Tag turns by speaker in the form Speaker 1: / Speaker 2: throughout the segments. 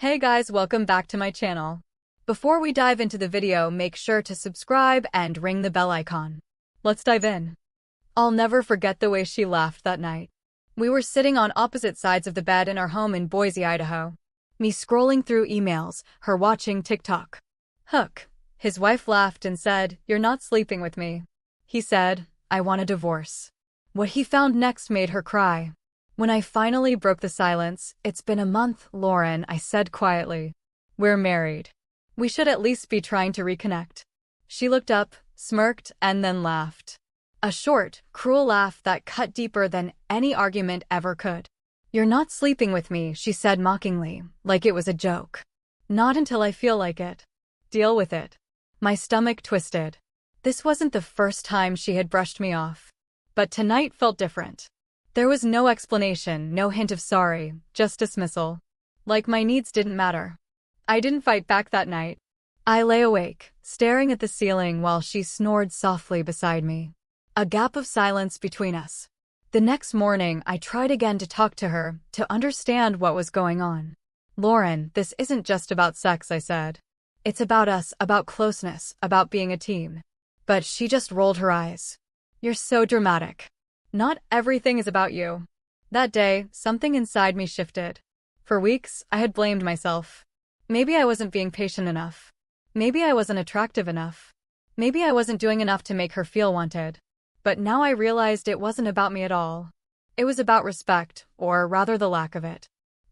Speaker 1: Hey guys, welcome back to my channel. Before we dive into the video, make sure to subscribe and ring the bell icon. Let's dive in. I'll never forget the way she laughed that night. We were sitting on opposite sides of the bed in our home in Boise, Idaho. Me scrolling through emails, her watching TikTok. Hook. His wife laughed and said, "You're not sleeping with me." He said, "I want a divorce." What he found next made her cry. When I finally broke the silence, "It's been a month, Lauren," I said quietly. "We're married. We should at least be trying to reconnect." She looked up, smirked, and then laughed. A short, cruel laugh that cut deeper than any argument ever could. "You're not sleeping with me," she said mockingly, like it was a joke. "Not until I feel like it. Deal with it." My stomach twisted. This wasn't the first time she had brushed me off. But tonight felt different. There was no explanation, no hint of sorry, just dismissal. Like my needs didn't matter. I didn't fight back that night. I lay awake, staring at the ceiling while she snored softly beside me. A gap of silence between us. The next morning, I tried again to talk to her, to understand what was going on. "Lauren, this isn't just about sex," I said. "It's about us, about closeness, about being a team." But she just rolled her eyes. "You're so dramatic. Not everything is about you." That day, something inside me shifted. For weeks, I had blamed myself. Maybe I wasn't being patient enough. Maybe I wasn't attractive enough. Maybe I wasn't doing enough to make her feel wanted. But now I realized it wasn't about me at all. It was about respect, or rather the lack of it.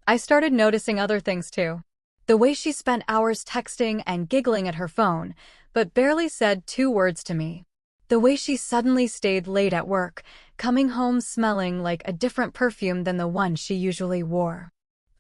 Speaker 1: I started noticing other things too. The way she spent hours texting and giggling at her phone, but barely said 2 words to me. The way she suddenly stayed late at work, coming home smelling like a different perfume than the one she usually wore.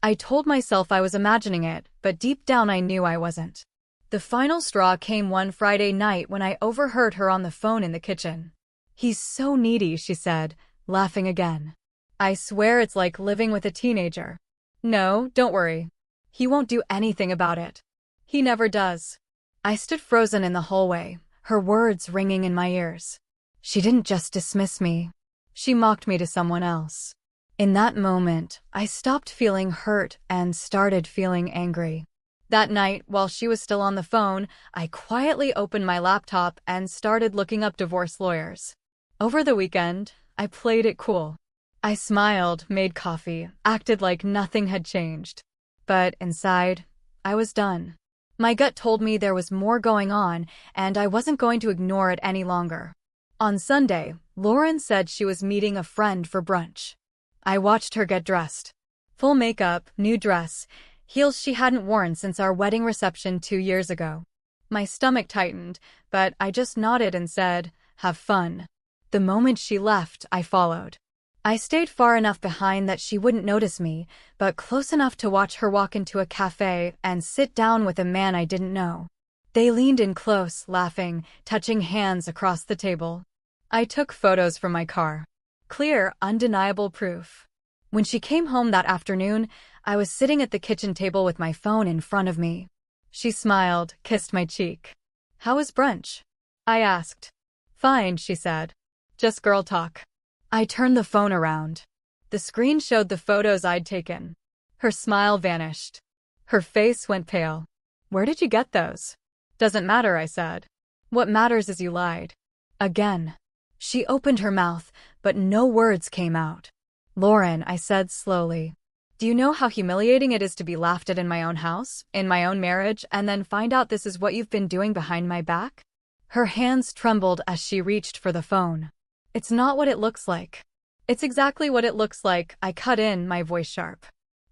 Speaker 1: I told myself I was imagining it, but deep down I knew I wasn't. The final straw came one Friday night when I overheard her on the phone in the kitchen. "He's so needy," she said, laughing again. "I swear it's like living with a teenager." "No, don't worry. He won't do anything about it. He never does." I stood frozen in the hallway, her words ringing in my ears. She didn't just dismiss me. She mocked me to someone else. In that moment, I stopped feeling hurt and started feeling angry. That night, while she was still on the phone, I quietly opened my laptop and started looking up divorce lawyers. Over the weekend, I played it cool. I smiled, made coffee, acted like nothing had changed. But inside, I was done. My gut told me there was more going on, and I wasn't going to ignore it any longer. On Sunday, Lauren said she was meeting a friend for brunch. I watched her get dressed. Full makeup, new dress, heels she hadn't worn since our wedding reception 2 years ago. My stomach tightened, but I just nodded and said, "Have fun." The moment she left, I followed. I stayed far enough behind that she wouldn't notice me, but close enough to watch her walk into a cafe and sit down with a man I didn't know. They leaned in close, laughing, touching hands across the table. I took photos from my car. Clear, undeniable proof. When she came home that afternoon, I was sitting at the kitchen table with my phone in front of me. She smiled, kissed my cheek. "How was brunch?" I asked. "Fine," she said. "Just girl talk." I turned the phone around. The screen showed the photos I'd taken. Her smile vanished. Her face went pale. "Where did you get those?" "Doesn't matter," I said. "What matters is you lied." Again. She opened her mouth, but no words came out. "Lauren," I said slowly, "do you know how humiliating it is to be laughed at in my own house, in my own marriage, and then find out this is what you've been doing behind my back?" Her hands trembled as she reached for the phone. "It's not what it looks like." "It's exactly what it looks like," I cut in, my voice sharp.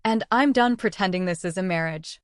Speaker 1: "And I'm done pretending this is a marriage."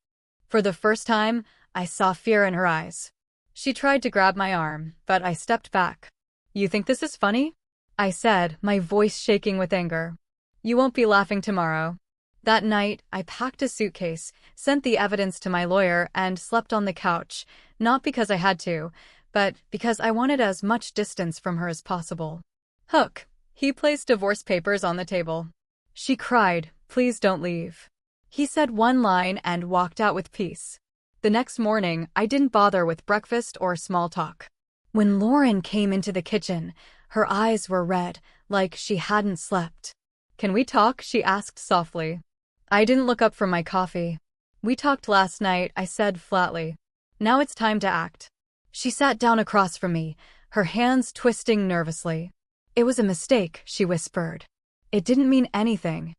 Speaker 1: For the first time, I saw fear in her eyes. She tried to grab my arm, but I stepped back. "You think this is funny?" I said, my voice shaking with anger. "You won't be laughing tomorrow." That night, I packed a suitcase, sent the evidence to my lawyer, and slept on the couch, not because I had to, but because I wanted as much distance from her as possible. Hook. He placed divorce papers on the table. She cried, "Please don't leave." He said one line and walked out with peace. The next morning, I didn't bother with breakfast or small talk. When Lauren came into the kitchen, her eyes were red, like she hadn't slept. "Can we talk?" she asked softly. I didn't look up from my coffee. We talked last night, I said flatly. Now it's time to act. She sat down across from me, her hands twisting nervously. It was a mistake, she whispered. It didn't mean anything.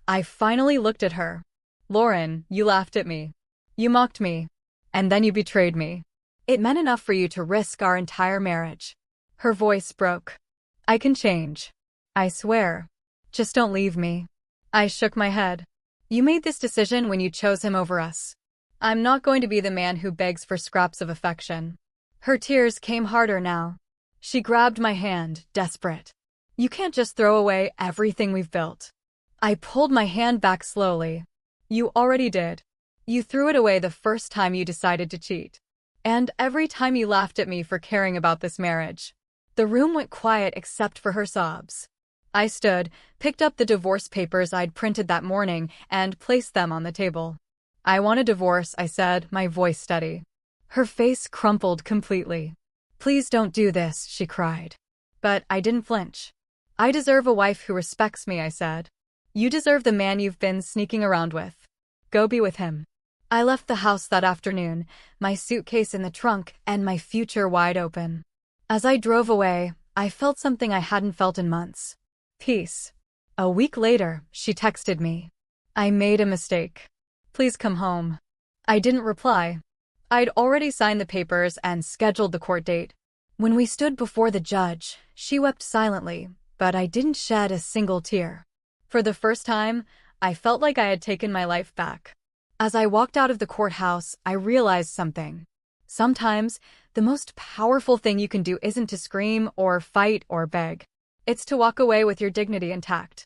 Speaker 1: I finally looked at her. Lauren, you laughed at me. You mocked me. And then you betrayed me. It meant enough for you to risk our entire marriage. Her voice broke. I can change. I swear. Just don't leave me. I shook my head. You made this decision when you chose him over us. I'm not going to be the man who begs for scraps of affection. Her tears came harder now. She grabbed my hand, desperate. You can't just throw away everything we've built. I pulled my hand back slowly. You already did. You threw it away the first time you decided to cheat. And every time you laughed at me for caring about this marriage. The room went quiet except for her sobs. I stood, picked up the divorce papers I'd printed that morning, and placed them on the table. I want a divorce, I said, my voice steady. Her face crumpled completely. Please don't do this, she cried. But I didn't flinch. I deserve a wife who respects me, I said. You deserve the man you've been sneaking around with. Go be with him. I left the house that afternoon, my suitcase in the trunk and my future wide open. As I drove away, I felt something I hadn't felt in months. Peace. A week later, she texted me. I made a mistake. Please come home. I didn't reply. I'd already signed the papers and scheduled the court date. When we stood before the judge, she wept silently, but I didn't shed a single tear. For the first time, I felt like I had taken my life back. As I walked out of the courthouse, I realized something. Sometimes, the most powerful thing you can do isn't to scream or fight or beg. It's to walk away with your dignity intact.